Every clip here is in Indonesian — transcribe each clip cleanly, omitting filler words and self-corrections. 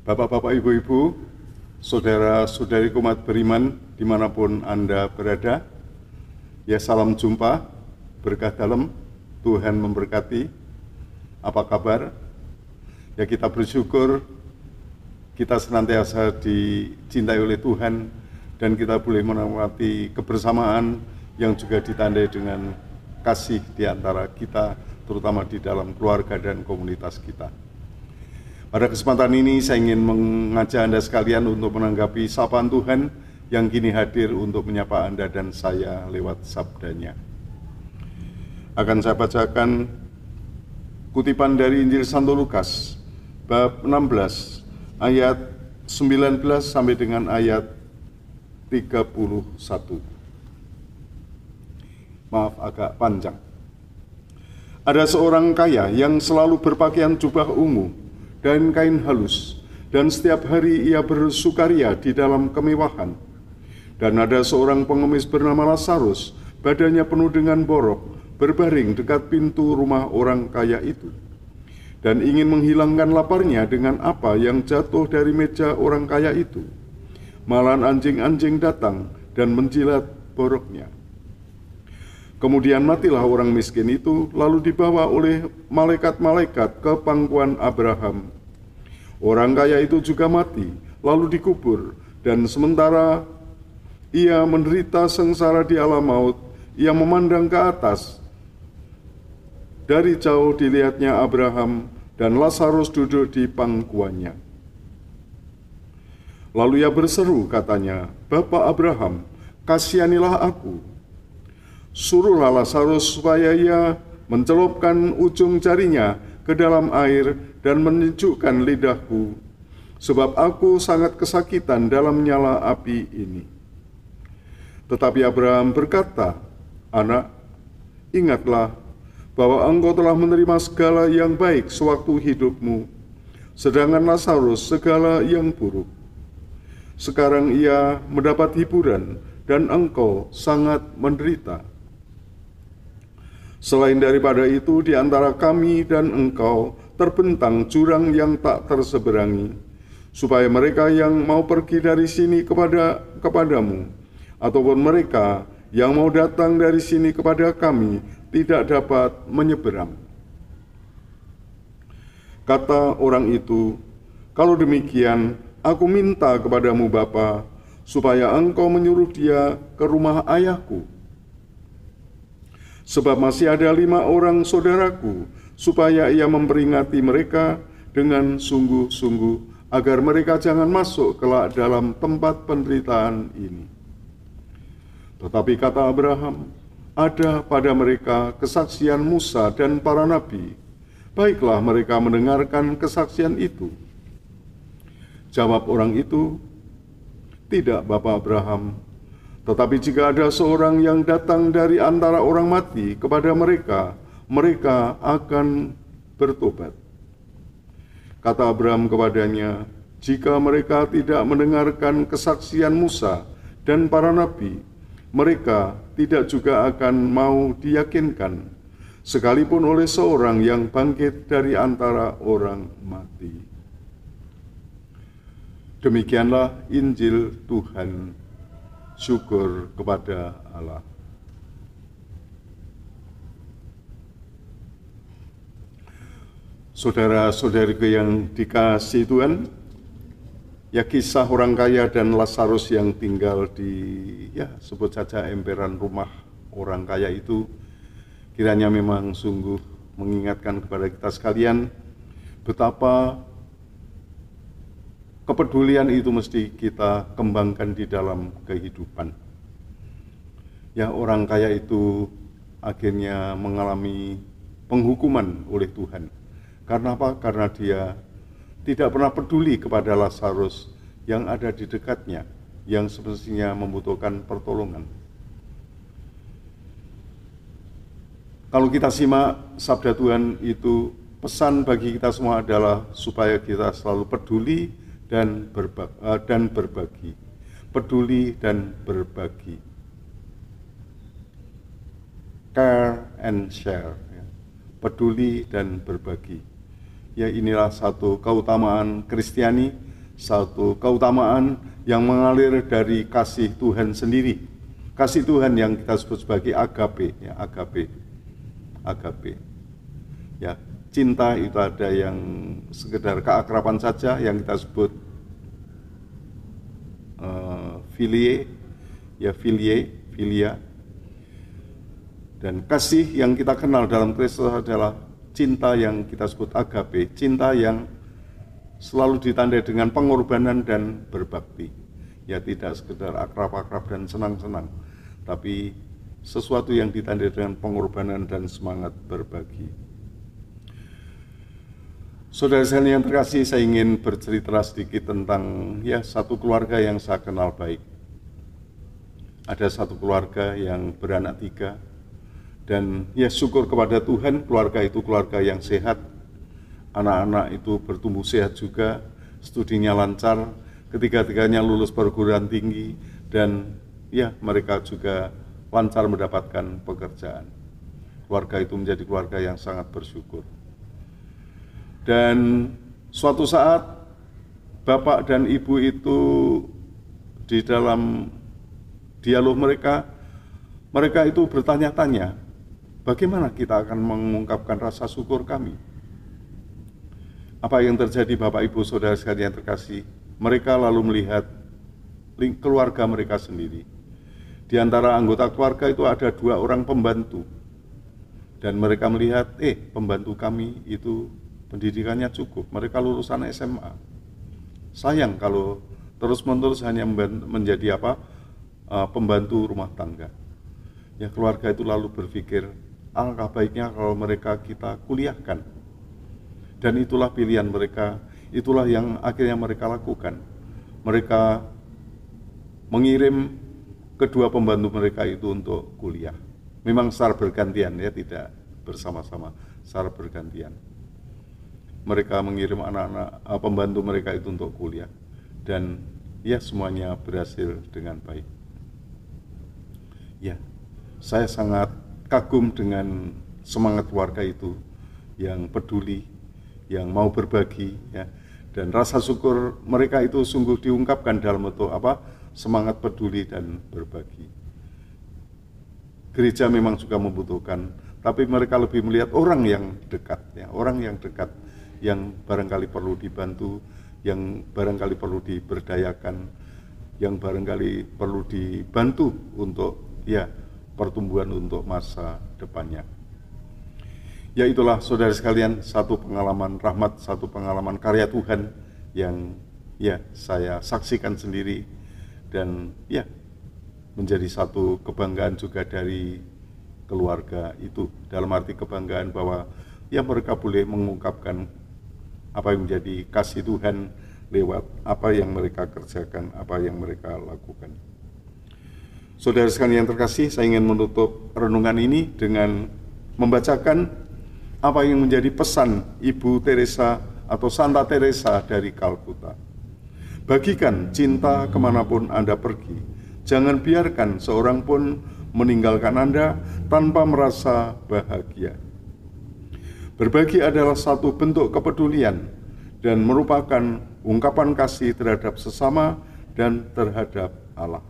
Bapak-bapak, ibu-ibu, saudara-saudari umat beriman dimanapun Anda berada, ya salam jumpa, berkah dalam, Tuhan memberkati. Apa kabar? Ya kita bersyukur kita senantiasa dicintai oleh Tuhan dan kita boleh menikmati kebersamaan yang juga ditandai dengan kasih di antara kita, terutama di dalam keluarga dan komunitas kita. Pada kesempatan ini saya ingin mengajak Anda sekalian untuk menanggapi sapaan Tuhan yang kini hadir untuk menyapa Anda dan saya lewat sabdanya. Akan saya bacakan kutipan dari Injil Santo Lukas, bab 16, ayat 19 sampai dengan ayat 31. Maaf, agak panjang. Ada seorang kaya yang selalu berpakaian jubah ungu dan kain halus, dan setiap hari ia bersukaria di dalam kemewahan. Dan ada seorang pengemis bernama Lazarus, badannya penuh dengan borok, berbaring dekat pintu rumah orang kaya itu, dan ingin menghilangkan laparnya dengan apa yang jatuh dari meja orang kaya itu. Malahan anjing-anjing datang dan menjilat boroknya. Kemudian matilah orang miskin itu, lalu dibawa oleh malaikat-malaikat ke pangkuan Abraham. Orang kaya itu juga mati, lalu dikubur, dan sementara ia menderita sengsara di alam maut, ia memandang ke atas. Dari jauh dilihatnya Abraham, dan Lazarus duduk di pangkuannya. Lalu ia berseru, katanya, "Bapa Abraham, kasihanilah aku. Suruhlah Lazarus supaya ia mencelupkan ujung jarinya ke dalam air dan menyejukkan lidahku, sebab aku sangat kesakitan dalam nyala api ini." Tetapi Abraham berkata, "Anak, ingatlah bahwa engkau telah menerima segala yang baik sewaktu hidupmu, sedangkan Lazarus segala yang buruk. Sekarang ia mendapat hiburan dan engkau sangat menderita. Selain daripada itu, di antara kami dan engkau terbentang jurang yang tak terseberangi, supaya mereka yang mau pergi dari sini kepadamu, ataupun mereka yang mau datang dari sini kepada kami, tidak dapat menyeberang." Kata orang itu, "Kalau demikian, aku minta kepadamu Bapa, supaya engkau menyuruh dia ke rumah ayahku. Sebab masih ada 5 orang saudaraku, supaya ia memperingati mereka dengan sungguh-sungguh, agar mereka jangan masuk kelak dalam tempat penderitaan ini." Tetapi kata Abraham, "Ada pada mereka kesaksian Musa dan para nabi. Baiklah mereka mendengarkan kesaksian itu." Jawab orang itu, "Tidak, Bapa Abraham. Tetapi jika ada seorang yang datang dari antara orang mati kepada mereka, mereka akan bertobat." Kata Abraham kepadanya, "Jika mereka tidak mendengarkan kesaksian Musa dan para nabi, mereka tidak juga akan mau diyakinkan, sekalipun oleh seorang yang bangkit dari antara orang mati." Demikianlah Injil Tuhan. Syukur kepada Allah. Saudara-saudariku yang dikasihi Tuhan, ya kisah orang kaya dan Lazarus yang tinggal di, sebut saja emperan rumah orang kaya itu, kiranya memang sungguh mengingatkan kepada kita sekalian betapa kepedulian itu mesti kita kembangkan di dalam kehidupan. Ya, orang kaya itu akhirnya mengalami penghukuman oleh Tuhan. Karena apa? Karena dia tidak pernah peduli kepada Lazarus yang ada di dekatnya, yang semestinya membutuhkan pertolongan. Kalau kita simak sabda Tuhan itu, pesan bagi kita semua adalah supaya kita selalu peduli dan berbagi. Peduli dan berbagi. Care and share. Peduli dan berbagi. Ya, inilah satu keutamaan Kristiani satu keutamaan yang mengalir dari kasih Tuhan sendiri. Kasih Tuhan yang kita sebut sebagai agape, ya, agape. Ya, cinta itu ada yang sekedar keakraban saja yang kita sebut filia. Dan kasih yang kita kenal dalam Kristus adalah cinta yang kita sebut agape, cinta yang selalu ditandai dengan pengorbanan dan berbakti. Ya, tidak sekedar akrab-akrab dan senang-senang, tapi sesuatu yang ditandai dengan pengorbanan dan semangat berbagi. Saudara sekalian yang terkasih, saya ingin bercerita sedikit tentang satu keluarga yang saya kenal baik. Ada satu keluarga yang beranak 3, dan syukur kepada Tuhan, keluarga itu keluarga yang sehat. Anak-anak itu bertumbuh sehat juga, studinya lancar, ketiga-tiganya lulus perguruan tinggi, dan mereka juga lancar mendapatkan pekerjaan. Keluarga itu menjadi keluarga yang sangat bersyukur. Dan suatu saat bapak dan ibu itu di dalam dialog mereka itu bertanya-tanya, bagaimana kita akan mengungkapkan rasa syukur kami? Apa yang terjadi Bapak Ibu Saudara sekalian terkasih? Mereka lalu melihat keluarga mereka sendiri. Di antara anggota keluarga itu ada 2 orang pembantu. Dan mereka melihat, pembantu kami itu pendidikannya cukup, mereka lulusan SMA. Sayang kalau terus-menerus hanya menjadi pembantu rumah tangga. Ya, keluarga itu lalu berpikir, alangkah baiknya kalau mereka kita kuliahkan. Dan itulah pilihan mereka, itulah yang akhirnya mereka lakukan. Mereka mengirim kedua pembantu mereka itu untuk kuliah. Memang secara bergantian, ya, tidak bersama-sama, secara bergantian. Mereka mengirim anak-anak pembantu mereka itu untuk kuliah, dan semuanya berhasil dengan baik. Ya, saya sangat kagum dengan semangat keluarga itu yang peduli, yang mau berbagi, ya, dan rasa syukur mereka itu sungguh diungkapkan dalam bentuk semangat peduli dan berbagi. Gereja memang juga membutuhkan, tapi mereka lebih melihat orang yang dekat, ya, orang yang dekat, yang barangkali perlu dibantu, yang barangkali perlu diberdayakan, yang barangkali perlu dibantu untuk pertumbuhan untuk masa depannya. Ya, itulah saudara sekalian, satu pengalaman rahmat, satu pengalaman karya Tuhan yang saya saksikan sendiri, dan menjadi satu kebanggaan juga dari keluarga itu, dalam arti kebanggaan bahwa mereka boleh mengungkapkan apa yang menjadi kasih Tuhan lewat apa yang mereka kerjakan, apa yang mereka lakukan. Saudara sekalian yang terkasih, saya ingin menutup renungan ini dengan membacakan apa yang menjadi pesan Ibu Teresa atau Santa Teresa dari Kalkuta. Bagikan cinta kemanapun Anda pergi. Jangan biarkan seorang pun meninggalkan Anda tanpa merasa bahagia. Berbagi adalah satu bentuk kepedulian dan merupakan ungkapan kasih terhadap sesama dan terhadap Allah.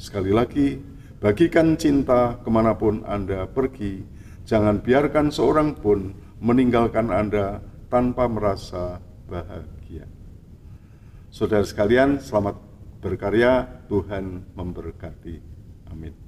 Sekali lagi, bagikan cinta kemanapun Anda pergi. Jangan biarkan seorang pun meninggalkan Anda tanpa merasa bahagia. Saudara sekalian, selamat berkarya, Tuhan memberkati. Amin.